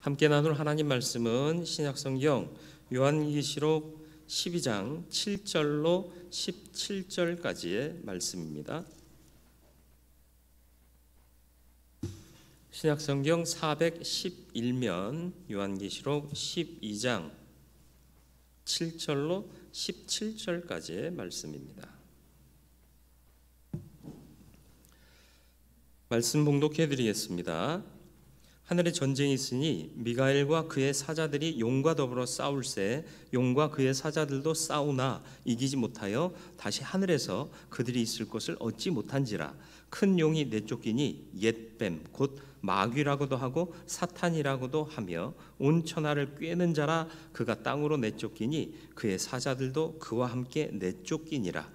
함께 나눌 하나님 말씀은 신약성경 요한계시록 12장 7절로 17절까지의 말씀입니다. 신약성경 411면 요한계시록 12장 7절로 17절까지의 말씀입니다. 말씀 봉독해 드리겠습니다. 하늘에 전쟁이 있으니 미가엘과 그의 사자들이 용과 더불어 싸울새 용과 그의 사자들도 싸우나 이기지 못하여 다시 하늘에서 그들이 있을 곳을 얻지 못한지라. 큰 용이 내쫓기니 옛뱀 곧 마귀라고도 하고 사탄이라고도 하며 온 천하를 꿰는 자라. 그가 땅으로 내쫓기니 그의 사자들도 그와 함께 내쫓기니라.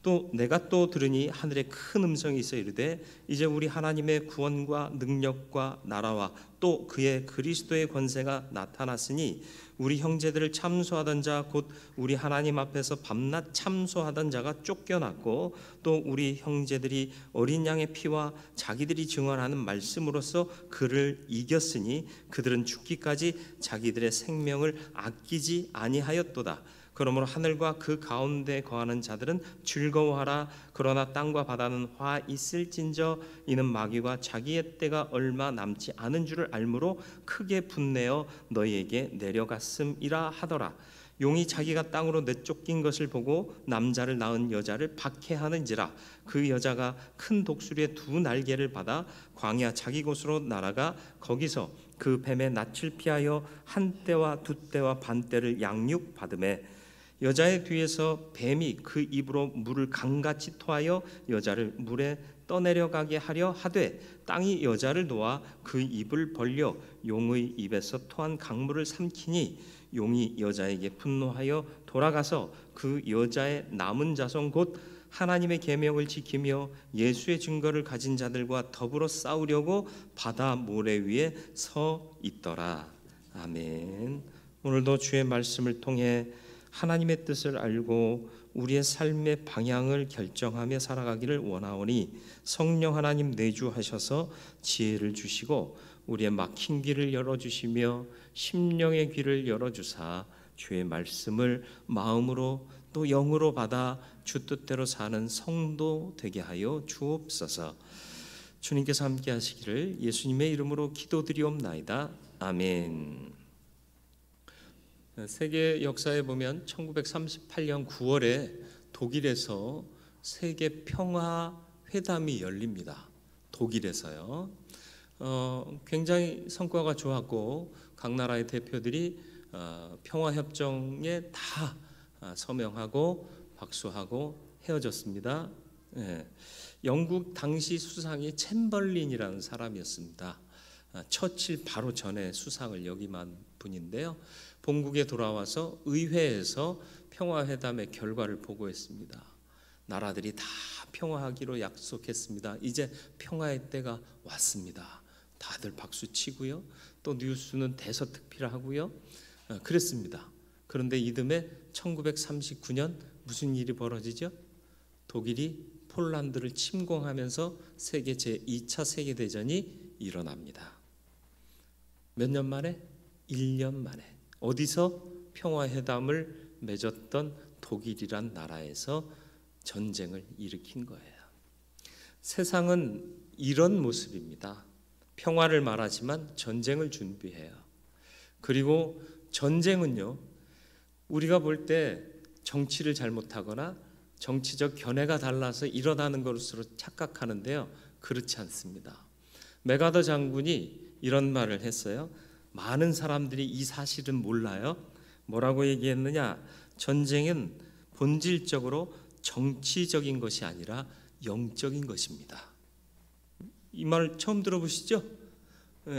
또 내가 또 들으니 하늘에 큰 음성이 있어 이르되 이제 우리 하나님의 구원과 능력과 나라와 또 그의 그리스도의 권세가 나타났으니 우리 형제들을 참소하던 자 곧 우리 하나님 앞에서 밤낮 참소하던 자가 쫓겨났고 또 우리 형제들이 어린 양의 피와 자기들이 증언하는 말씀으로써 그를 이겼으니 그들은 죽기까지 자기들의 생명을 아끼지 아니하였도다. 그러므로 하늘과 그 가운데 거하는 자들은 즐거워하라. 그러나 땅과 바다는 화 있을진저 이는 마귀가 자기의 때가 얼마 남지 않은 줄을 알므로 크게 분내어 너희에게 내려갔음이라 하더라. 용이 자기가 땅으로 내쫓긴 것을 보고 남자를 낳은 여자를 박해하는지라. 그 여자가 큰 독수리의 두 날개를 받아 광야 자기 곳으로 날아가 거기서 그 뱀의 낯을 피하여 한 때와 두 때와 반 때를 양육받으매 여자의 뒤에서 뱀이 그 입으로 물을 강같이 토하여 여자를 물에 떠내려가게 하려 하되 땅이 여자를 놓아 그 입을 벌려 용의 입에서 토한 강물을 삼키니 용이 여자에게 분노하여 돌아가서 그 여자의 남은 자손 곧 하나님의 계명을 지키며 예수의 증거를 가진 자들과 더불어 싸우려고 바다 모래 위에 서 있더라. 아멘. 오늘도 주의 말씀을 통해 하나님의 뜻을 알고 우리의 삶의 방향을 결정하며 살아가기를 원하오니 성령 하나님 내주하셔서 지혜를 주시고 우리의 막힌 길을 열어주시며 심령의 귀를 열어주사 주의 말씀을 마음으로 또 영으로 받아 주 뜻대로 사는 성도 되게 하여 주옵소서. 주님께서 함께 하시기를 예수님의 이름으로 기도드리옵나이다. 아멘. 세계 역사에 보면 1938년 9월에 독일에서 세계 평화 회담이 열립니다. 독일에서요. 굉장히 성과가 좋았고 각 나라의 대표들이 평화 협정에 다 서명하고 박수하고 헤어졌습니다. 영국 당시 수상이 챔벌린이라는 사람이었습니다. 처칠 바로 전에 수상을 역임한 분인데요. 본국에 돌아와서 의회에서 평화회담의 결과를 보고했습니다. 나라들이 다 평화하기로 약속했습니다. 이제 평화의 때가 왔습니다. 다들 박수 치고요. 또 뉴스는 대서특필하고요. 그랬습니다. 그런데 이듬해 1939년 무슨 일이 벌어지죠? 독일이 폴란드를 침공하면서 세계 제2차 세계대전이 일어납니다. 몇 년 만에? 1년 만에. 어디서? 평화회담을 맺었던 독일이란 나라에서 전쟁을 일으킨 거예요. 세상은 이런 모습입니다. 평화를 말하지만 전쟁을 준비해요. 그리고 전쟁은요, 우리가 볼 때 정치를 잘못하거나 정치적 견해가 달라서 일어나는 것으로 착각하는데요. 그렇지 않습니다. 메가더 장군이 이런 말을 했어요. 많은 사람들이 이 사실은 몰라요. 뭐라고 얘기했느냐? 전쟁은 본질적으로 정치적인 것이 아니라 영적인 것입니다. 이 말 처음 들어보시죠?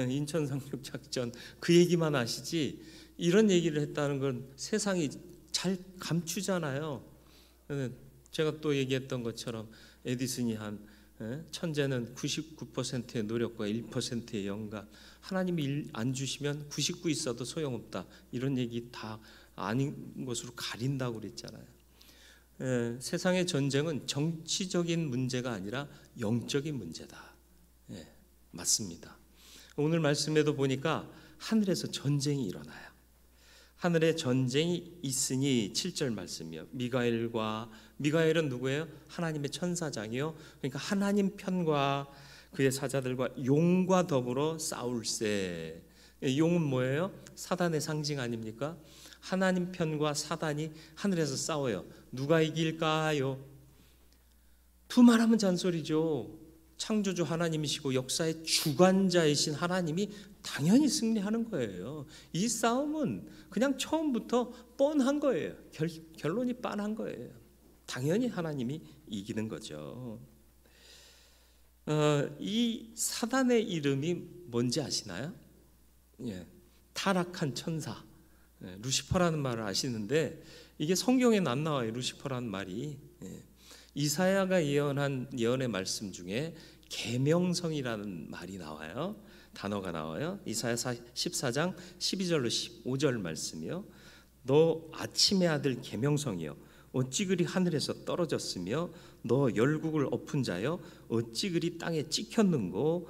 인천 상륙작전 그 얘기만 아시지 이런 얘기를 했다는 건 세상이 잘 감추잖아요. 제가 또 얘기했던 것처럼 에디슨이 한 천재는 99%의 노력과 1%의 영감, 하나님이 안 주시면 99 있어도 소용없다, 이런 얘기 다 아닌 것으로 가린다고 그랬잖아요. 세상의 전쟁은 정치적인 문제가 아니라 영적인 문제다. 맞습니다. 오늘 말씀에도 보니까 하늘에서 전쟁이 일어나요. 하늘에 전쟁이 있으니 7절 말씀이요. 미가엘은 누구예요? 하나님의 천사장이요. 그러니까 하나님 편과 그의 사자들과 용과 더불어 싸울세. 용은 뭐예요? 사단의 상징 아닙니까? 하나님 편과 사단이 하늘에서 싸워요. 누가 이길까요? 두말하면 잔소리죠. 창조주 하나님이시고 역사의 주관자이신 하나님이 당연히 승리하는 거예요. 이 싸움은 그냥 처음부터 뻔한 거예요. 결론이 뻔한 거예요. 당연히 하나님이 이기는 거죠. 이 사단의 이름이 뭔지 아시나요? 예, 타락한 천사, 루시퍼라는 말을 아시는데 이게 성경에는 안 나와요. 루시퍼라는 말이. 이사야가 예언한 예언의 말씀 중에 계명성이라는 말이 나와요. 단어가 나와요. 이사야 14장 12절로 15절 말씀이요. 너 아침의 아들 계명성이여 어찌 그리 하늘에서 떨어졌으며 너 열국을 엎은 자여 어찌 그리 땅에 찍혔는고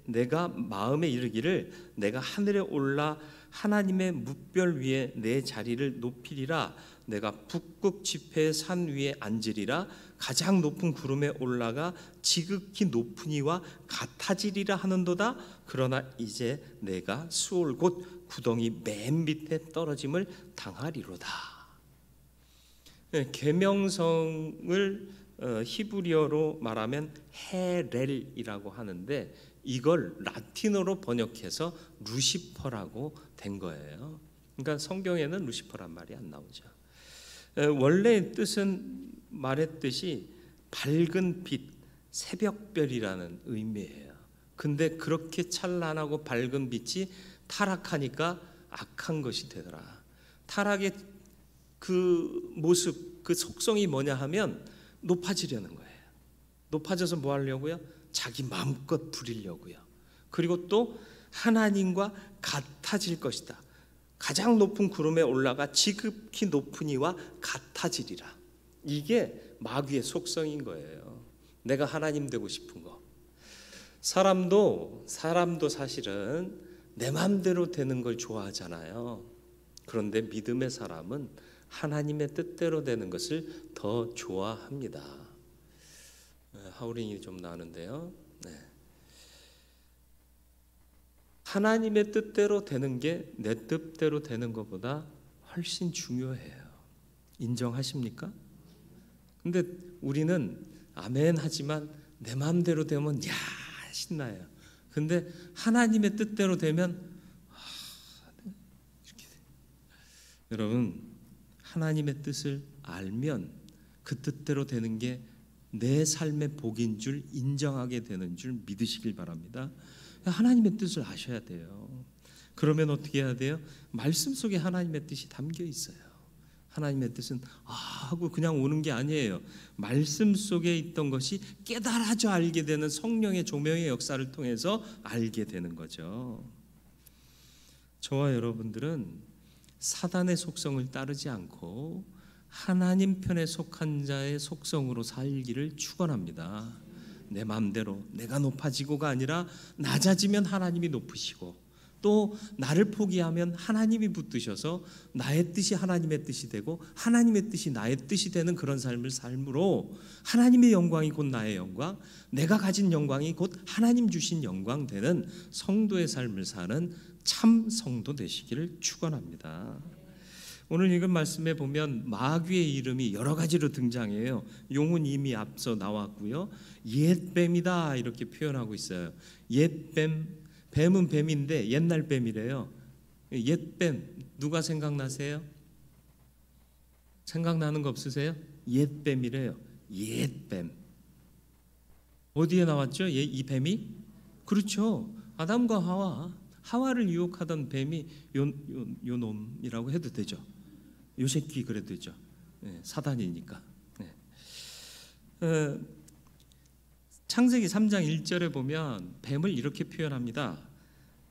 내가 마음에 이르기를 내가 하늘에 올라 하나님의 뭇별 위에 내 자리를 높이리라 내가 북극 지폐의 산 위에 앉으리라 가장 높은 구름에 올라가 지극히 높은 이와 같아지리라 하는도다. 그러나 이제 내가 수올 곧 구덩이 맨 밑에 떨어짐을 당하리로다. 계명성을 히브리어로 말하면 헤렐이라고 하는데 이걸 라틴어로 번역해서 루시퍼라고 된 거예요. 그러니까 성경에는 루시퍼란 말이 안 나오죠. 원래 뜻은 말했듯이 밝은 빛, 새벽별이라는 의미예요. 근데 그렇게 찬란하고 밝은 빛이 타락하니까 악한 것이 되더라. 타락의 그 모습, 그 속성이 뭐냐 하면 높아지려는 거예요. 높아져서 뭐 하려고요? 자기 마음껏 부리려고요. 그리고 또 하나님과 같아질 것이다. 가장 높은 구름에 올라가 지극히 높은 이와 같아지리라. 이게 마귀의 속성인 거예요. 내가 하나님 되고 싶은 거. 사람도 사실은 내 마음대로 되는 걸 좋아하잖아요. 그런데 믿음의 사람은 하나님의 뜻대로 되는 것을 더 좋아합니다. 하울링이 좀 나는데요. 하나님의 뜻대로 되는 게 내 뜻대로 되는 것보다 훨씬 중요해요. 인정하십니까? 근데 우리는 아멘 하지만 내 마음대로 되면 야 신나요. 근데 하나님의 뜻대로 되면 이렇게 돼요. 여러분 하나님의 뜻을 알면 그 뜻대로 되는 게 내 삶의 복인 줄 인정하게 되는 줄 믿으시길 바랍니다. 하나님의 뜻을 아셔야 돼요. 그러면 어떻게 해야 돼요? 말씀 속에 하나님의 뜻이 담겨 있어요. 하나님의 뜻은 하고 그냥 오는 게 아니에요. 말씀 속에 있던 것이 깨달아져 알게 되는 성령의 조명의 역사를 통해서 알게 되는 거죠. 저와 여러분들은 사단의 속성을 따르지 않고 하나님 편에 속한 자의 속성으로 살기를 축원합니다. 내 마음대로 내가 높아지고가 아니라 낮아지면 하나님이 높으시고 또 나를 포기하면 하나님이 붙드셔서 나의 뜻이 하나님의 뜻이 되고 하나님의 뜻이 나의 뜻이 되는 그런 삶을 삶으로 하나님의 영광이 곧 나의 영광, 내가 가진 영광이 곧 하나님 주신 영광 되는 성도의 삶을 사는 참 성도 되시기를 축원합니다. 오늘 읽은 말씀에 보면 마귀의 이름이 여러 가지로 등장해요. 용은 이미 앞서 나왔고요. 옛뱀이다 이렇게 표현하고 있어요. 옛뱀, 뱀은 뱀인데 옛날 뱀이래요. 옛뱀 누가 생각나세요? 생각나는 거 없으세요? 옛뱀이래요. 옛뱀. 어디에 나왔죠? 이 뱀이? 그렇죠. 아담과 하와를 유혹하던 뱀이 요 놈이라고 해도 되죠. 요 새끼 그래도 되죠. 사단이니까. 창세기 3장 1절에 보면 뱀을 이렇게 표현합니다.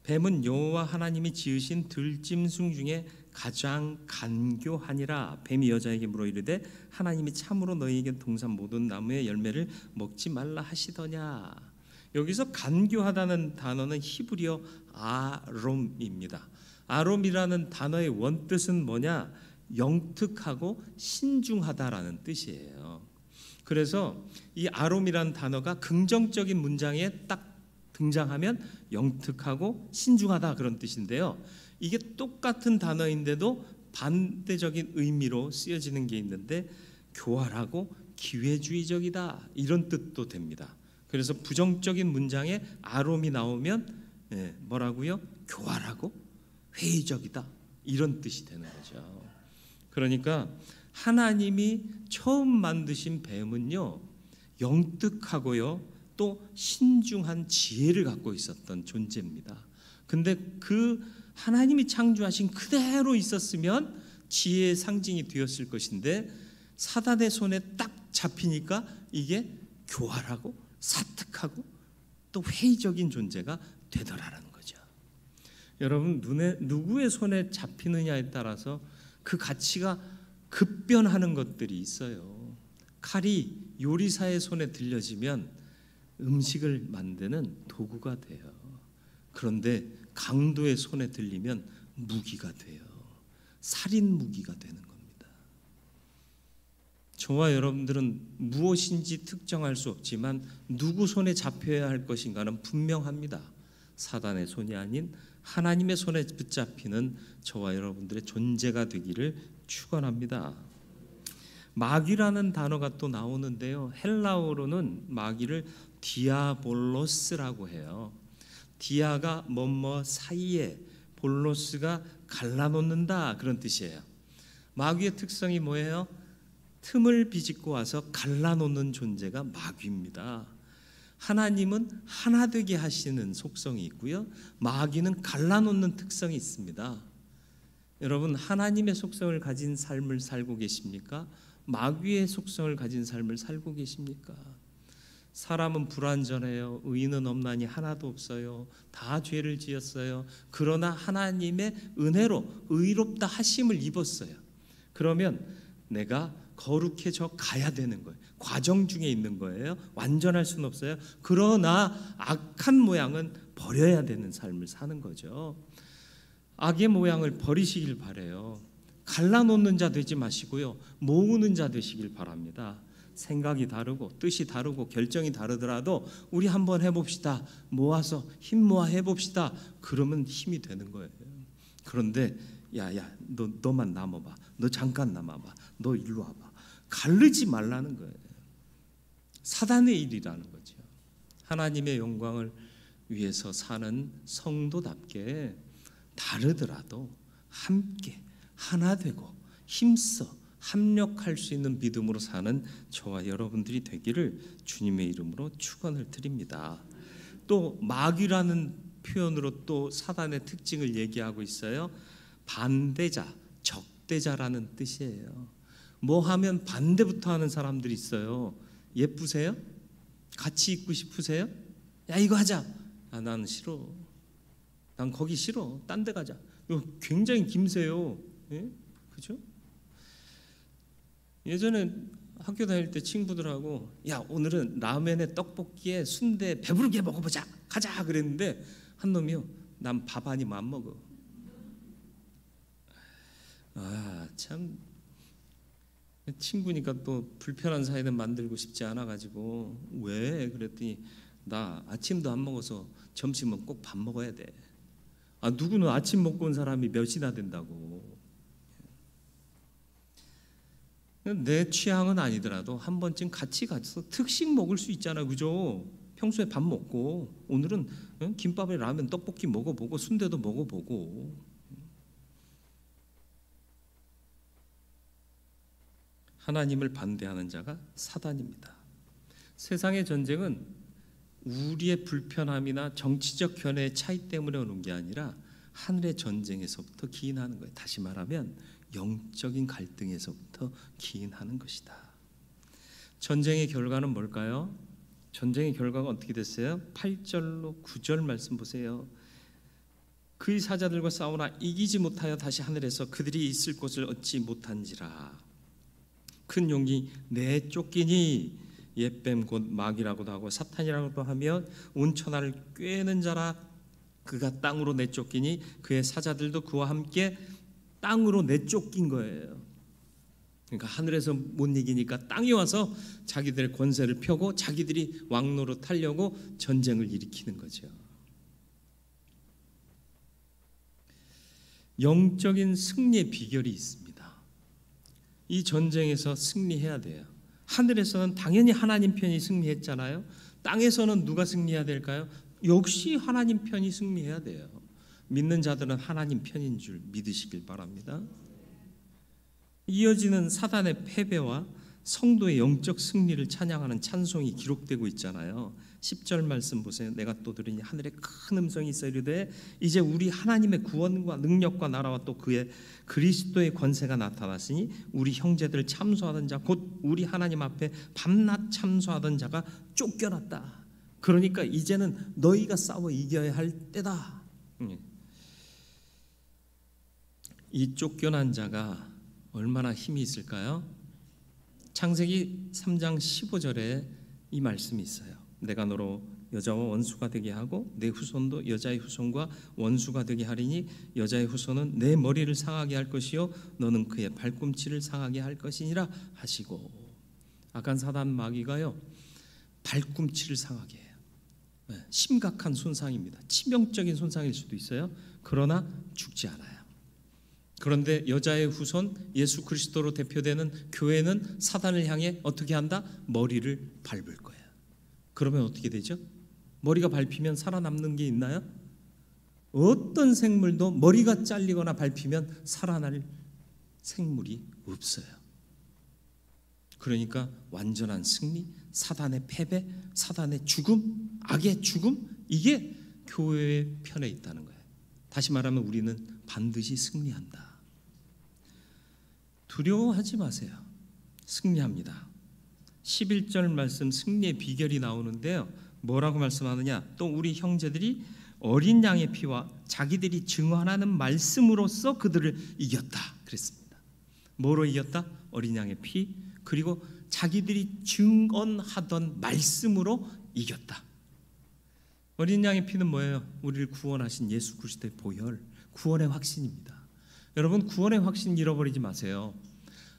뱀은 여호와 하나님이 지으신 들짐승 중에 가장 간교하니라. 뱀이 여자에게 물어 이르되 하나님이 참으로 너희에게 동산 모든 나무의 열매를 먹지 말라 하시더냐. 여기서 간교하다는 단어는 히브리어 아롬입니다. 아롬이라는 단어의 원뜻은 뭐냐? 영특하고 신중하다라는 뜻이에요. 그래서 이 아롬이라는 단어가 긍정적인 문장에 딱 등장하면 영특하고 신중하다 그런 뜻인데요. 이게 똑같은 단어인데도 반대적인 의미로 쓰여지는 게 있는데 교활하고 기회주의적이다 이런 뜻도 됩니다. 그래서 부정적인 문장에 아롬이 나오면 뭐라고요? 교활하고 회의적이다 이런 뜻이 되는 거죠. 그러니까 하나님이 처음 만드신 뱀은요 영특하고요 또 신중한 지혜를 갖고 있었던 존재입니다. 근데 그 하나님이 창조하신 그대로 있었으면 지혜의 상징이 되었을 것인데 사단의 손에 딱 잡히니까 이게 교활하고 사특하고 또 회의적인 존재가 되더라는 거죠. 여러분, 누구의 손에 잡히느냐에 따라서 그 가치가 급변하는 것들이 있어요. 칼이 요리사의 손에 들려지면 음식을 만드는 도구가 돼요. 그런데 강도의 손에 들리면 무기가 돼요. 살인 무기가 되는 겁니다. 저와 여러분들은 무엇인지 특정할 수 없지만 누구 손에 잡혀야 할 것인가는 분명합니다. 사단의 손이 아닌 하나님의 손에 붙잡히는 저와 여러분들의 존재가 되기를 축원합니다. 마귀라는 단어가 또 나오는데요. 헬라어로는 마귀를 디아볼로스라고 해요. 디아가 뭐뭐 사이에, 볼로스가 갈라놓는다 그런 뜻이에요. 마귀의 특성이 뭐예요? 틈을 비집고 와서 갈라놓는 존재가 마귀입니다. 하나님은 하나 되게 하시는 속성이 있고요. 마귀는 갈라놓는 특성이 있습니다. 여러분, 하나님의 속성을 가진 삶을 살고 계십니까? 마귀의 속성을 가진 삶을 살고 계십니까? 사람은 불완전해요. 의인은 없나니 하나도 없어요. 다 죄를 지었어요. 그러나 하나님의 은혜로 의롭다 하심을 입었어요. 그러면 내가 거룩해져 가야 되는 거예요. 과정 중에 있는 거예요. 완전할 수는 없어요. 그러나 악한 모양은 버려야 되는 삶을 사는 거죠. 악의 모양을 버리시길 바라요. 갈라놓는 자 되지 마시고요. 모으는 자 되시길 바랍니다. 생각이 다르고 뜻이 다르고 결정이 다르더라도 우리 한번 해봅시다. 모아서 힘 모아 해봅시다. 그러면 힘이 되는 거예요. 그런데 야야 너만 남아봐. 너 잠깐 남아봐. 너 일로 와봐. 가르지 말라는 거예요. 사단의 일이라는 거죠. 하나님의 영광을 위해서 사는 성도답게 다르더라도 함께 하나 되고 힘써 합력할 수 있는 믿음으로 사는 저와 여러분들이 되기를 주님의 이름으로 축원을 드립니다. 또 마귀라는 표현으로 또 사단의 특징을 얘기하고 있어요. 반대자, 적대자라는 뜻이에요. 뭐 하면 반대부터 하는 사람들이 있어요. 예쁘세요? 같이 있고 싶으세요? 야 이거 하자. 아 난 싫어. 난 거기 싫어. 딴 데 가자. 이거 굉장히 김새요. 예? 그죠? 예전에 학교 다닐 때 친구들하고 야 오늘은 라면에 떡볶이에 순대 배부르게 먹어보자. 가자 그랬는데 한 놈이요. 난 밥 아니면 안 먹어. 아 참 친구니까 또 불편한 사이는 만들고 싶지 않아 가지고 왜 그랬더니 나 아침도 안 먹어서 점심은 꼭 밥 먹어야 돼. 아 누구는 아침 먹고 온 사람이 몇이나 된다고. 내 취향은 아니더라도 한 번쯤 같이 가서 특식 먹을 수 있잖아, 그죠? 평소에 밥 먹고 오늘은 김밥에 라면, 떡볶이 먹어보고 순대도 먹어보고. 하나님을 반대하는 자가 사단입니다. 세상의 전쟁은 우리의 불편함이나 정치적 견해의 차이 때문에 오는 게 아니라 하늘의 전쟁에서부터 기인하는 거예요. 다시 말하면 영적인 갈등에서부터 기인하는 것이다. 전쟁의 결과는 뭘까요? 전쟁의 결과가 어떻게 됐어요? 8절로 9절 말씀 보세요. 그의 사자들과 싸우나 이기지 못하여 다시 하늘에서 그들이 있을 곳을 얻지 못한지라. 큰 용이 내쫓기니 옛뱀 곧 마귀라고도 하고 사탄이라고도 하며 온 천하를 꾀는 자라. 그가 땅으로 내쫓기니 그의 사자들도 그와 함께 땅으로 내쫓긴 거예요. 그러니까 하늘에서 못 이기니까 땅에 와서 자기들의 권세를 펴고 자기들이 왕노릇 하려고 전쟁을 일으키는 거죠. 영적인 승리의 비결이 있습니다. 이 전쟁에서 승리해야 돼요. 하늘에서는 당연히 하나님 편이 승리했잖아요. 땅에서는 누가 승리해야 될까요? 역시 하나님 편이 승리해야 돼요. 믿는 자들은 하나님 편인 줄 믿으시길 바랍니다. 이어지는 사단의 패배와 성도의 영적 승리를 찬양하는 찬송이 기록되고 있잖아요. 10절 말씀 보세요. 내가 또 들으니 하늘에 큰 음성이 있어 이르되 이제 우리 하나님의 구원과 능력과 나라와 또 그의 그리스도의 권세가 나타났으니 우리 형제들 참소하던 자 곧 우리 하나님 앞에 밤낮 참소하던 자가 쫓겨났다. 그러니까 이제는 너희가 싸워 이겨야 할 때다. 이 쫓겨난 자가 얼마나 힘이 있을까요? 창세기 3장 15절에 이 말씀이 있어요. 내가 너로 여자와 원수가 되게 하고 내 후손도 여자의 후손과 원수가 되게 하리니 여자의 후손은 내 머리를 상하게 할 것이요 너는 그의 발꿈치를 상하게 할 것이니라 하시고. 악한 사단 마귀가요 발꿈치를 상하게 해요. 심각한 손상입니다. 치명적인 손상일 수도 있어요. 그러나 죽지 않아요. 그런데 여자의 후손 예수 그리스도로 대표되는 교회는 사단을 향해 어떻게 한다? 머리를 밟을 거예요. 그러면 어떻게 되죠? 머리가 밟히면 살아남는 게 있나요? 어떤 생물도 머리가 잘리거나 밟히면 살아날 생물이 없어요. 그러니까 완전한 승리, 사단의 패배, 사단의 죽음, 악의 죽음, 이게 교회의 편에 있다는 거예요. 다시 말하면 우리는 반드시 승리한다. 두려워하지 마세요. 승리합니다. 11절 말씀 승리의 비결이 나오는데요. 뭐라고 말씀하느냐? 또 우리 형제들이 어린 양의 피와 자기들이 증언하는 말씀으로써 그들을 이겼다 그랬습니다. 뭐로 이겼다? 어린 양의 피 그리고 자기들이 증언하던 말씀으로 이겼다. 어린 양의 피는 뭐예요? 우리를 구원하신 예수 그리스도의 보혈, 구원의 확신입니다. 여러분 구원의 확신 잃어버리지 마세요.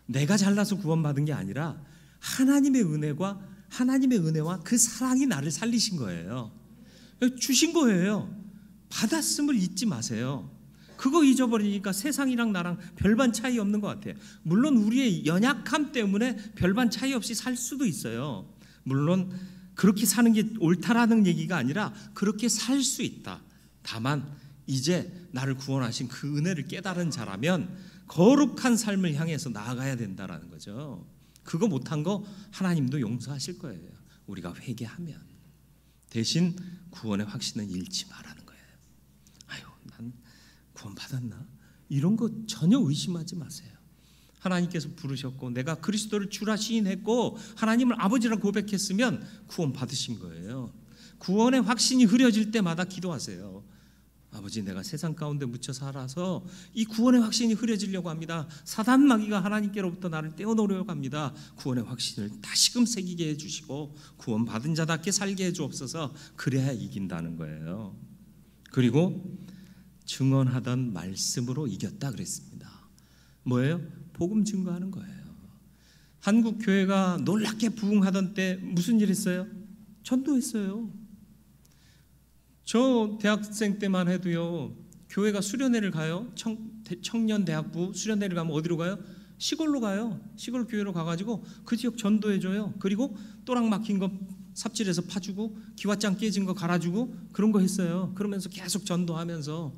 내가 잘나서 구원받은 게 아니라 하나님의 은혜와 그 사랑이 나를 살리신 거예요. 주신 거예요. 받았음을 잊지 마세요. 그거 잊어버리니까 세상이랑 나랑 별반 차이 없는 것 같아요. 물론 우리의 연약함 때문에 별반 차이 없이 살 수도 있어요. 물론 그렇게 사는 게 옳다라는 얘기가 아니라 그렇게 살 수 있다. 다만 이제 나를 구원하신 그 은혜를 깨달은 자라면 거룩한 삶을 향해서 나아가야 된다라는 거죠. 그거 못한 거 하나님도 용서하실 거예요. 우리가 회개하면. 대신 구원의 확신은 잃지 말라는 거예요. 아유, 난 구원받았나? 이런 거 전혀 의심하지 마세요. 하나님께서 부르셨고 내가 그리스도를 주라 시인했고 하나님을 아버지라 고백했으면 구원 받으신 거예요. 구원의 확신이 흐려질 때마다 기도하세요. 아버지, 내가 세상 가운데 묻혀 살아서 이 구원의 확신이 흐려지려고 합니다. 사단 마귀가 하나님께로부터 나를 떼어놓으려고 합니다. 구원의 확신을 다시금 새기게 해주시고 구원 받은 자답게 살게 해주옵소서. 그래야 이긴다는 거예요. 그리고 증언하던 말씀으로 이겼다 그랬습니다. 뭐예요? 복음 증거하는 거예요. 한국 교회가 놀랍게 부흥하던 때 무슨 일 했어요? 전도했어요. 저 대학생 때만 해도요, 교회가 수련회를 가요. 청년대학부 수련회를 가면 어디로 가요? 시골로 가요. 시골 교회로 가가지고 그 지역 전도해줘요. 그리고 또랑 막힌 거 삽질해서 파주고 기왓장 깨진 거 갈아주고 그런 거 했어요. 그러면서 계속 전도하면서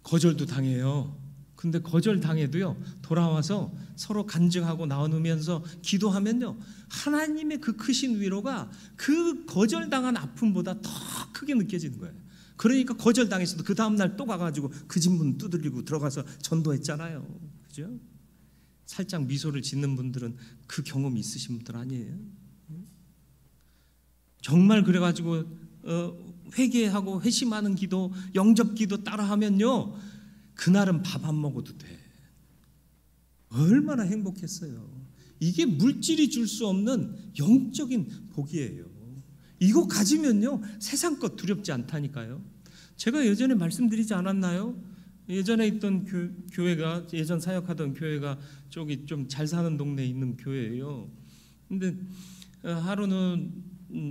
거절도 당해요. 근데 거절당해도요 돌아와서 서로 간증하고 나누면서 기도하면요 하나님의 그 크신 위로가 그 거절당한 아픔보다 더 크게 느껴지는 거예요. 그러니까 거절당했어도 그 다음날 또 가가지고 그 집 문 두드리고 들어가서 전도했잖아요. 그죠? 살짝 미소를 짓는 분들은 그 경험이 있으신 분들 아니에요? 정말 그래가지고 회개하고 회심하는 기도, 영접 기도 따라하면요 그날은 밥 안 먹어도 돼. 얼마나 행복했어요. 이게 물질이 줄 수 없는 영적인 복이에요. 이거 가지면요 세상 것 두렵지 않다니까요. 제가 예전에 말씀드리지 않았나요? 예전에 있던 교회가, 예전 사역하던 교회가 저기 좀 잘 사는 동네에 있는 교회예요. 근데 하루는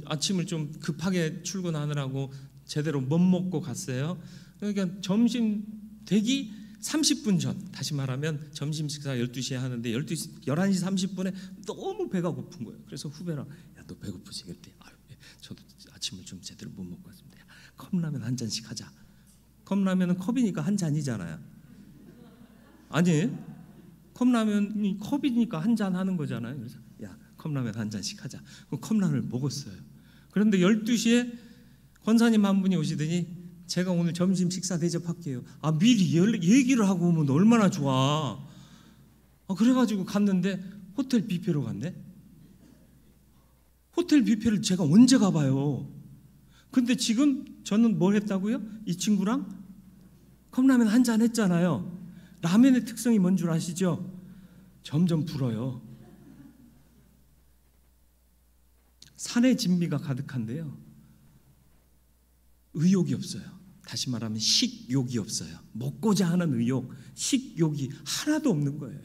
아침을 좀 급하게 출근하느라고 제대로 못 먹고 갔어요. 그러니까 점심 되기 30분 전, 다시 말하면 점심 식사 12시에 하는데 11시 30분에 너무 배가 고픈 거예요. 그래서 후배랑 야, 너 배고프지? 그랬더니 저도 아침을 좀 제대로 못 먹고 왔습니다. 컵라면 한 잔씩 하자. 컵라면은 컵이니까 한 잔이잖아요. 아니에요? 컵라면이 컵이니까 한 잔 하는 거잖아요. 그래서 야, 컵라면 한 잔씩 하자. 컵라면을 먹었어요. 그런데 12시에 권사님 한 분이 오시더니 제가 오늘 점심 식사 대접할게요. 미리 얘기를 하고 오면 얼마나 좋아. 그래가지고 갔는데 호텔 뷔페로 갔네. 호텔 뷔페를 제가 언제 가봐요. 근데 지금 저는 뭘 했다고요? 이 친구랑 컵라면 한 잔 했잖아요. 라면의 특성이 뭔 줄 아시죠? 점점 불어요. 산의 진미가 가득한데요, 의욕이 없어요. 다시 말하면 식욕이 없어요. 먹고자 하는 의욕, 식욕이 하나도 없는 거예요.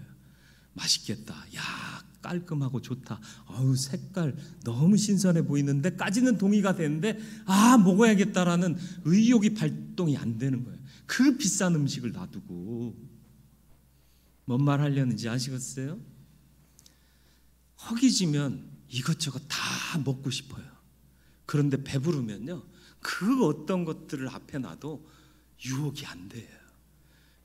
맛있겠다. 야, 깔끔하고 좋다. 색깔 너무 신선해 보이는데 까지는 동의가 되는데 먹어야겠다라는 의욕이 발동이 안 되는 거예요. 그 비싼 음식을 놔두고 뭔 말 하려는지 아시겠어요? 허기지면 이것저것 다 먹고 싶어요. 그런데 배부르면요, 그 어떤 것들을 앞에 놔도 유혹이 안 돼요.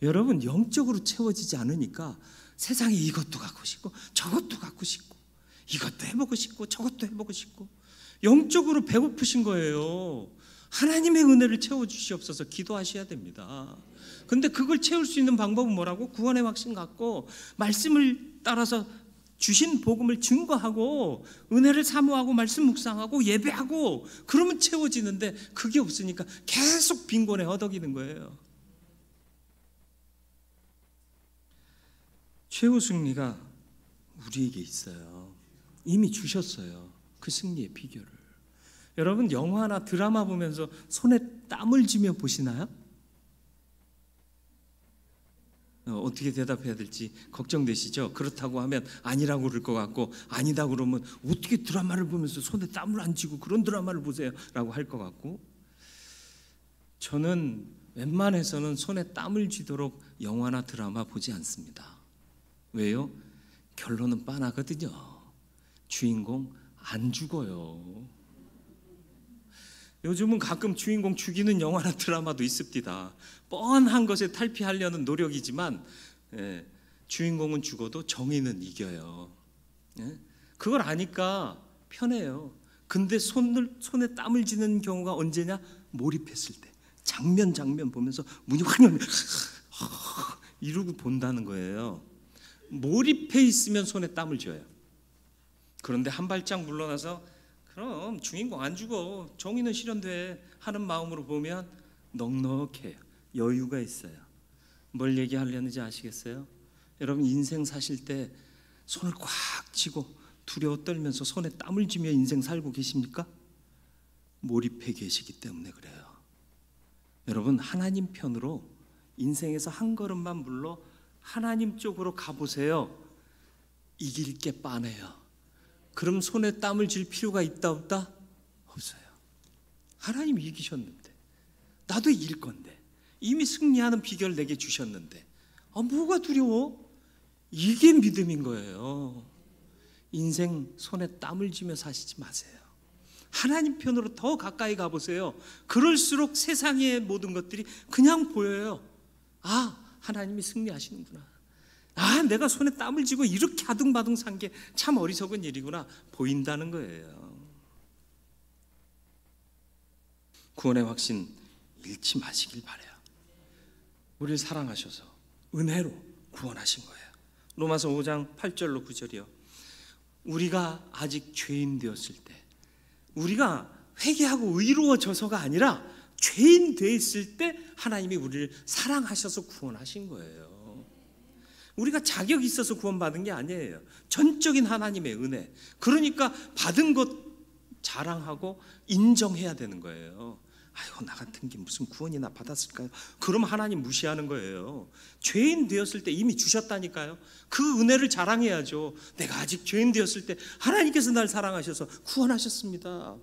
여러분, 영적으로 채워지지 않으니까 세상에 이것도 갖고 싶고 저것도 갖고 싶고 이것도 해보고 싶고 저것도 해보고 싶고, 영적으로 배고프신 거예요. 하나님의 은혜를 채워주시옵소서 기도하셔야 됩니다. 근데 그걸 채울 수 있는 방법은 뭐라고? 구원의 확신 갖고 말씀을 따라서 주신 복음을 증거하고 은혜를 사모하고 말씀 묵상하고 예배하고, 그러면 채워지는데 그게 없으니까 계속 빈곤에 허덕이는 거예요. 최후 승리가 우리에게 있어요. 이미 주셨어요. 그 승리의 비결을. 여러분, 영화나 드라마 보면서 손에 땀을 쥐며 보시나요? 어떻게 대답해야 될지 걱정되시죠? 그렇다고 하면 아니라고 그럴 것 같고, 아니다 그러면 어떻게 드라마를 보면서 손에 땀을 안 쥐고 그런 드라마를 보세요 라고 할 것 같고, 저는 웬만해서는 손에 땀을 쥐도록 영화나 드라마 보지 않습니다. 왜요? 결론은 뻔하거든요. 주인공 안 죽어요. 요즘은 가끔 주인공 죽이는 영화나 드라마도 있습니다. 뻔한 것에 탈피하려는 노력이지만 주인공은 죽어도 정의는 이겨요. 그걸 아니까 편해요. 근데 손에 땀을 쥐는 경우가 언제냐? 몰입했을 때. 장면 보면서 문이 확 열리면 이러고 본다는 거예요. 몰입해 있으면 손에 땀을 쥐어요. 그런데 한 발짝 물러나서 그럼 주인공 안 죽어, 정의는 실현돼 하는 마음으로 보면 넉넉해요. 여유가 있어요. 뭘 얘기하려는지 아시겠어요? 여러분, 인생 사실 때 손을 꽉 쥐고 두려워 떨면서 손에 땀을 쥐며 인생 살고 계십니까? 몰입해 계시기 때문에 그래요. 여러분, 하나님 편으로 인생에서 한 걸음만 물러 하나님 쪽으로 가보세요. 이길 게 뻔해요. 그럼 손에 땀을 쥘 필요가 있다 없다? 없어요. 하나님이 이기셨는데, 나도 이길 건데, 이미 승리하는 비결 내게 주셨는데 뭐가 두려워? 이게 믿음인 거예요. 인생 손에 땀을 쥐며 사시지 마세요. 하나님 편으로 더 가까이 가보세요. 그럴수록 세상의 모든 것들이 그냥 보여요. 하나님이 승리하시는구나. 내가 손에 땀을 쥐고 이렇게 아둥바둥 산 게 참 어리석은 일이구나 보인다는 거예요. 구원의 확신 잃지 마시길 바라요. 우리를 사랑하셔서 은혜로 구원하신 거예요. 로마서 5장 8절로 9절이요. 우리가 아직 죄인 되었을 때, 우리가 회개하고 의로워져서가 아니라 죄인 돼 있을 때 하나님이 우리를 사랑하셔서 구원하신 거예요. 우리가 자격이 있어서 구원받은 게 아니에요. 전적인 하나님의 은혜. 그러니까 받은 것 자랑하고 인정해야 되는 거예요. 아이고, 나 같은 게 무슨 구원이나 받았을까요? 그럼 하나님 무시하는 거예요. 죄인 되었을 때 이미 주셨다니까요. 그 은혜를 자랑해야죠. 내가 아직 죄인 되었을 때 하나님께서 날 사랑하셔서 구원하셨습니다.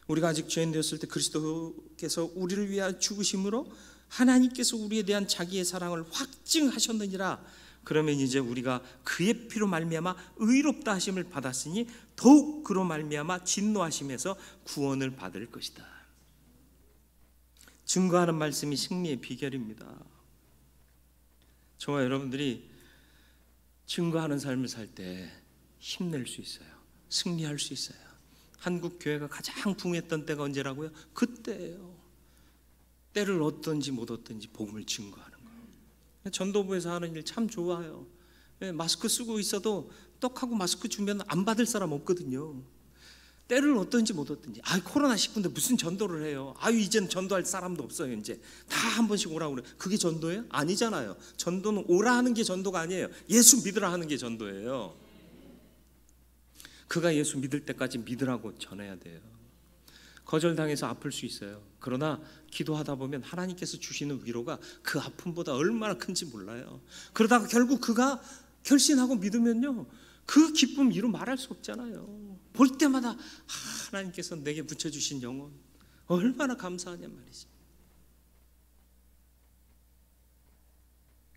우리가 아직 죄인 되었을 때 그리스도께서 우리를 위하여 죽으심으로 하나님께서 우리에 대한 자기의 사랑을 확증하셨느니라. 그러면 이제 우리가 그의 피로 말미암아 의롭다 하심을 받았으니 더욱 그로 말미암아 진노하심에서 구원을 받을 것이다. 증거하는 말씀이 승리의 비결입니다. 저와 여러분들이 증거하는 삶을 살 때 힘낼 수 있어요. 승리할 수 있어요. 한국 교회가 가장 붕했던 때가 언제라고요? 그때예요. 때를 얻든지 못 얻든지 복음을 증거하는 거. 전도부에서 하는 일 참 좋아요. 마스크 쓰고 있어도 떡하고 마스크 주면 안 받을 사람 없거든요. 때를 얻든지 못 얻든지. 코로나19인데 무슨 전도를 해요? 이젠 전도할 사람도 없어요. 이제 다 한 번씩 오라고 그래. 그게 전도예요? 아니잖아요. 전도는 오라 하는 게 전도가 아니에요. 예수 믿으라 하는 게 전도예요. 그가 예수 믿을 때까지 믿으라고 전해야 돼요. 거절당해서 아플 수 있어요. 그러나 기도하다 보면 하나님께서 주시는 위로가 그 아픔보다 얼마나 큰지 몰라요. 그러다가 결국 그가 결심하고 믿으면요, 그 기쁨 이루 말할 수 없잖아요. 볼 때마다 하나님께서 내게 붙여주신 영혼 얼마나 감사하냔 말이지.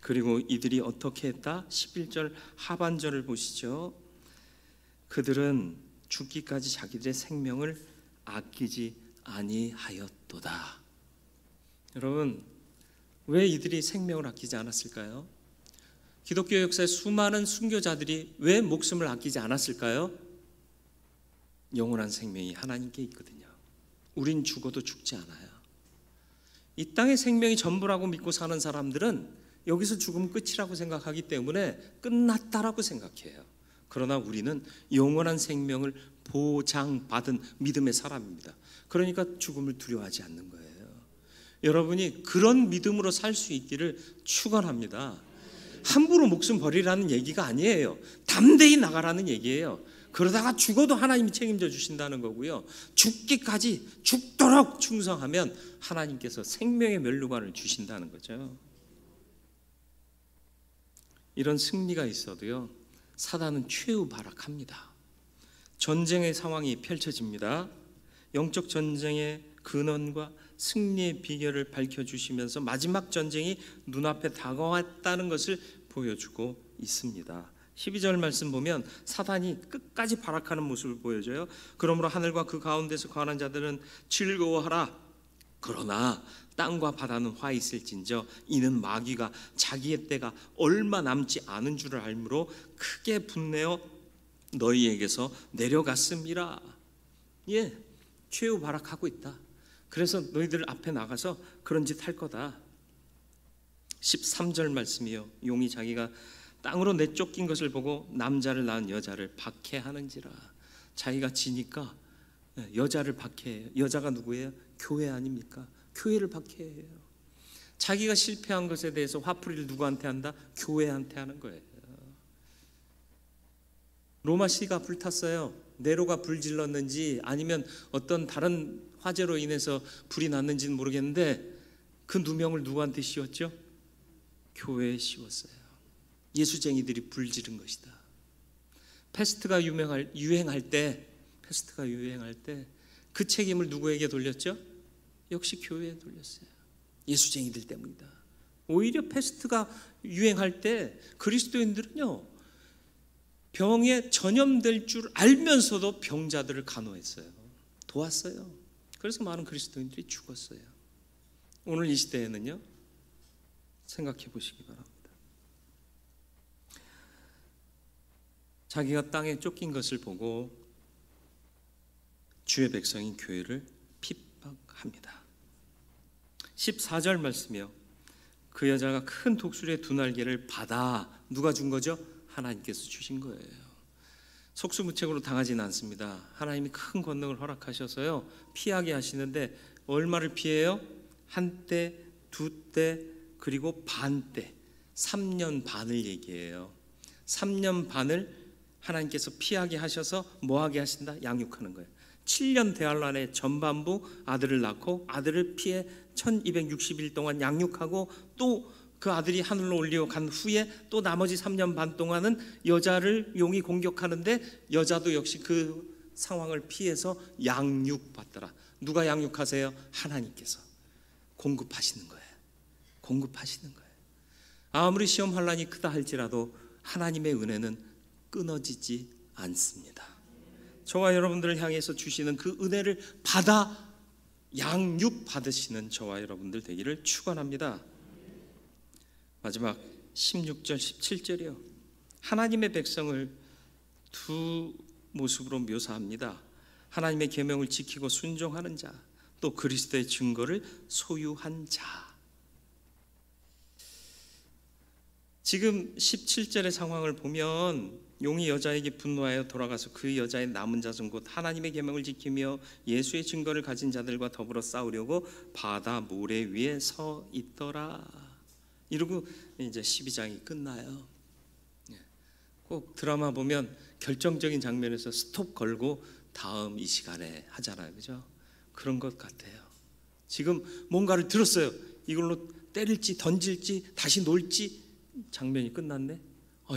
그리고 이들이 어떻게 했다? 11절 하반절을 보시죠. 그들은 죽기까지 자기들의 생명을 아끼지 아니하였도다. 여러분, 왜 이들이 생명을 아끼지 않았을까요? 기독교 역사의 수많은 순교자들이 왜 목숨을 아끼지 않았을까요? 영원한 생명이 하나님께 있거든요. 우린 죽어도 죽지 않아요. 이 땅의 생명이 전부라고 믿고 사는 사람들은 여기서 죽으면 끝이라고 생각하기 때문에 끝났다라고 생각해요. 그러나 우리는 영원한 생명을 보장받은 믿음의 사람입니다. 그러니까 죽음을 두려워하지 않는 거예요. 여러분이 그런 믿음으로 살 수 있기를 축원합니다. 함부로 목숨 버리라는 얘기가 아니에요. 담대히 나가라는 얘기예요. 그러다가 죽어도 하나님이 책임져 주신다는 거고요. 죽기까지 죽도록 충성하면 하나님께서 생명의 면류관을 주신다는 거죠. 이런 승리가 있어도요, 사단은 최후발악합니다. 전쟁의 상황이 펼쳐집니다. 영적 전쟁의 근원과 승리의 비결을 밝혀주시면서 마지막 전쟁이 눈앞에 다가왔다는 것을 보여주고 있습니다. 12절 말씀 보면 사단이 끝까지 발악하는 모습을 보여줘요. 그러므로 하늘과 그 가운데서 거하는 자들은 즐거워하라. 그러나 땅과 바다는 화 있을진저 이는 마귀가 자기의 때가 얼마 남지 않은 줄을 알므로 크게 분내어 너희에게서 내려갔음이라. 최후발악하고 있다. 그래서 너희들 앞에 나가서 그런 짓 할 거다. 13절 말씀이요. 용이 자기가 땅으로 내쫓긴 것을 보고 남자를 낳은 여자를 박해하는지라. 자기가 지니까 여자를 박해해요. 여자가 누구예요? 교회 아닙니까? 교회를 박해해요. 자기가 실패한 것에 대해서 화풀이를 누구한테 한다? 교회한테 하는 거예요. 로마시가 불탔어요. 네로가 불질렀는지 아니면 어떤 다른 화재로 인해서 불이 났는지는 모르겠는데 그 누명을 누구한테 씌웠죠? 교회에 씌웠어요. 예수쟁이들이 불지른 것이다. 패스트가 유행할 때 그 책임을 누구에게 돌렸죠? 역시 교회에 돌렸어요. 예수쟁이들 때문이다. 오히려 패스트가 유행할 때 그리스도인들은요, 병에 전염될 줄 알면서도 병자들을 간호했어요. 도왔어요. 그래서 많은 그리스도인들이 죽었어요. 오늘 이 시대에는요, 생각해 보시기 바랍니다. 자기가 땅에 쫓긴 것을 보고 주의 백성인 교회를 핍박합니다. 14절 말씀이요. 그 여자가 큰 독수리의 두 날개를 받아 누가 준 거죠? 하나님께서 주신 거예요. 속수무책으로 당하지는 않습니다. 하나님이 큰 권능을 허락하셔서요, 피하게 하시는데 얼마를 피해요? 한 때, 두 때, 그리고 반 때. 3년 반을 얘기해요. 3년 반을 하나님께서 피하게 하셔서 뭐하게 하신다? 양육하는 거예요. 7년 대활 안에 전반부 아들을 낳고 아들을 피해 1260일 동안 양육하고 또 그 아들이 하늘로 올리고 간 후에 또 나머지 3년 반 동안은 여자를 용이 공격하는데 여자도 역시 그 상황을 피해서 양육받더라. 누가 양육하세요? 하나님께서 공급하시는 거예요. 공급하시는 거예요. 아무리 시험 환란이 크다 할지라도 하나님의 은혜는 끊어지지 않습니다. 저와 여러분들을 향해서 주시는 그 은혜를 받아 양육 받으시는 저와 여러분들 되기를 축원합니다. 마지막 16절 17절이요. 하나님의 백성을 두 모습으로 묘사합니다. 하나님의 계명을 지키고 순종하는 자, 또 그리스도의 증거를 소유한 자. 지금 17절의 상황을 보면 용이 여자에게 분노하여 돌아가서 그 여자의 남은 자손 곧 하나님의 계명을 지키며 예수의 증거를 가진 자들과 더불어 싸우려고 바다 모래 위에 서 있더라. 이러고 이제 12장이 끝나요. 꼭 드라마 보면 결정적인 장면에서 스톱 걸고 다음 이 시간에 하잖아요. 그죠? 그런 것 같아요. 지금 뭔가를 들었어요. 이걸로 때릴지 던질지 다시 놀지. 장면이 끝났네.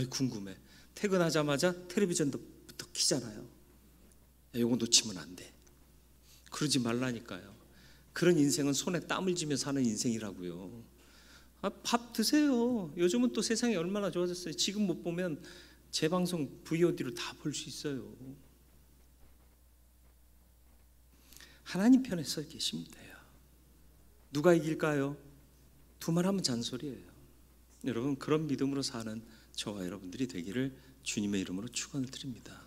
궁금해. 퇴근하자마자 텔레비전부터 켜잖아요. 이거 놓치면 안 돼. 그러지 말라니까요. 그런 인생은 손에 땀을 쥐며 사는 인생이라고요. 밥 드세요. 요즘은 또 세상이 얼마나 좋아졌어요. 지금 못 보면 재방송 VOD로 다 볼 수 있어요. 하나님 편에 서 계시면 돼요. 누가 이길까요? 두말하면 잔소리예요. 여러분, 그런 믿음으로 사는 저와 여러분들이 되기를 주님의 이름으로 축원을 드립니다.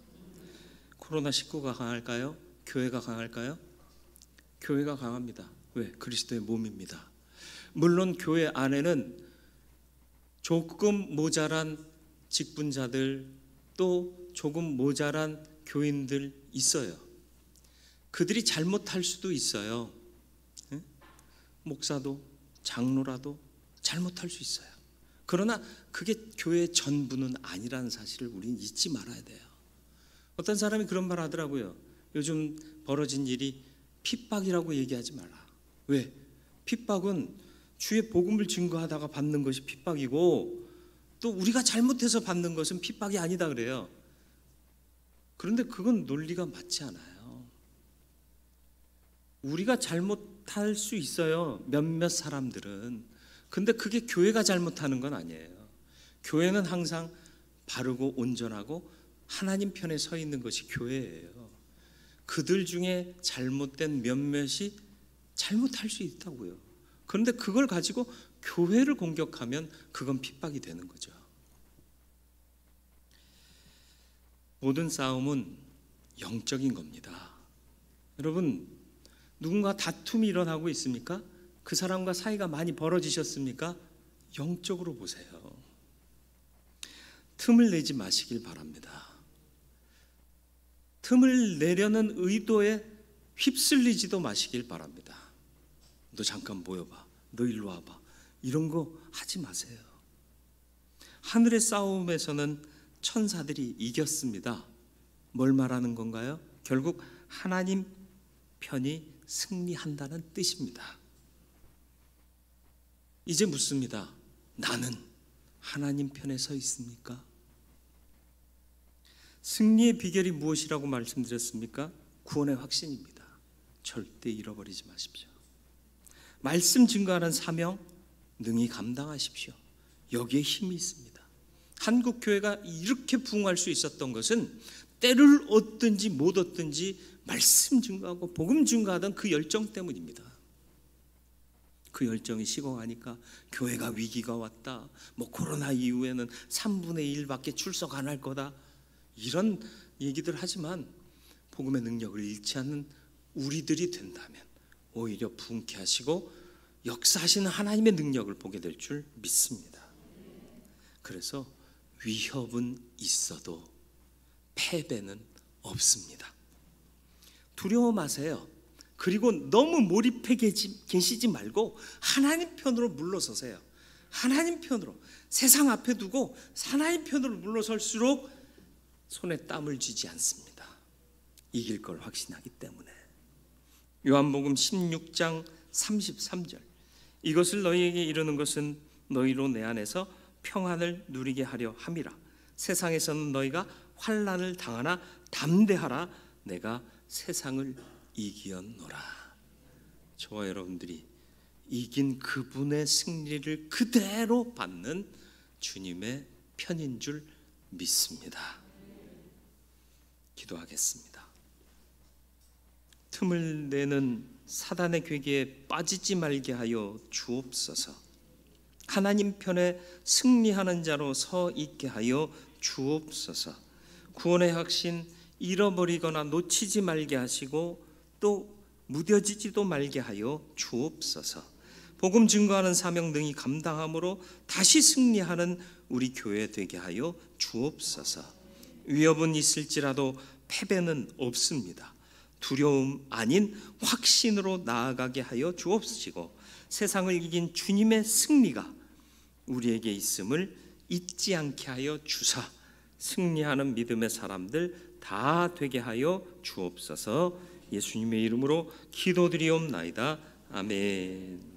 코로나19가 강할까요? 교회가 강할까요? 교회가 강합니다. 왜? 그리스도의 몸입니다. 물론 교회 안에는 조금 모자란 직분자들, 또 조금 모자란 교인들 있어요. 그들이 잘못할 수도 있어요. 목사도 장로라도 잘못할 수 있어요. 그러나 그게 교회의 전부는 아니라는 사실을 우리는 잊지 말아야 돼요. 어떤 사람이 그런 말 하더라고요. 요즘 벌어진 일이 핍박이라고 얘기하지 마라. 왜? 핍박은 주의 복음을 증거하다가 받는 것이 핍박이고, 또 우리가 잘못해서 받는 것은 핍박이 아니다 그래요. 그런데 그건 논리가 맞지 않아요. 우리가 잘못할 수 있어요. 몇몇 사람들은. 근데 그게 교회가 잘못하는 건 아니에요. 교회는 항상 바르고 온전하고 하나님 편에 서 있는 것이 교회예요. 그들 중에 잘못된 몇몇이 잘못할 수 있다고요. 그런데 그걸 가지고 교회를 공격하면 그건 핍박이 되는 거죠. 모든 싸움은 영적인 겁니다. 여러분, 누군가 다툼이 일어나고 있습니까? 그 사람과 사이가 많이 벌어지셨습니까? 영적으로 보세요. 틈을 내지 마시길 바랍니다. 틈을 내려는 의도에 휩쓸리지도 마시길 바랍니다. 너 잠깐 모여봐. 너 일로 와봐. 이런 거 하지 마세요. 하늘의 싸움에서는 천사들이 이겼습니다. 뭘 말하는 건가요? 결국 하나님 편이 승리한다는 뜻입니다. 이제 묻습니다. 나는 하나님 편에 서 있습니까? 승리의 비결이 무엇이라고 말씀드렸습니까? 구원의 확신입니다. 절대 잃어버리지 마십시오. 말씀 증거하는 사명 능히 감당하십시오. 여기에 힘이 있습니다. 한국 교회가 이렇게 부흥할 수 있었던 것은 때를 얻든지 못 얻든지 말씀 증거하고 복음 증거하던 그 열정 때문입니다. 그 열정이 식어가니까 교회가 위기가 왔다. 코로나 이후에는 3분의 1밖에 출석 안 할 거다. 이런 얘기들 하지만 복음의 능력을 잃지 않는 우리들이 된다면 오히려 부흥케 하시고 역사하시는 하나님의 능력을 보게 될 줄 믿습니다. 그래서 위협은 있어도 패배는 없습니다. 두려워 마세요. 그리고 너무 몰입해 계시지 말고 하나님 편으로 물러서세요. 하나님 편으로, 세상 앞에 두고 하나님 편으로 물러설수록 손에 땀을 쥐지 않습니다. 이길 걸 확신하기 때문에. 요한복음 16장 33절, 이것을 너희에게 이르는 것은 너희로 내 안에서 평안을 누리게 하려 함이라. 세상에서는 너희가 환난을 당하나 담대하라. 내가 세상을 이기었노라. 저와 여러분들이 이긴 그분의 승리를 그대로 받는 주님의 편인 줄 믿습니다. 기도하겠습니다. 틈을 내는 사단의 괴계에 빠지지 말게 하여 주옵소서. 하나님 편에 승리하는 자로 서 있게 하여 주옵소서. 구원의 확신 잃어버리거나 놓치지 말게 하시고 또 무뎌지지도 말게 하여 주옵소서. 복음 증거하는 사명 등이 감당함으로 다시 승리하는 우리 교회 되게 하여 주옵소서. 위협은 있을지라도 패배는 없습니다. 두려움 아닌 확신으로 나아가게 하여 주옵시고 세상을 이긴 주님의 승리가 우리에게 있음을 잊지 않게 하여 주사 승리하는 믿음의 사람들 다 되게 하여 주옵소서. 예수님의 이름으로 기도드리옵나이다. 아멘.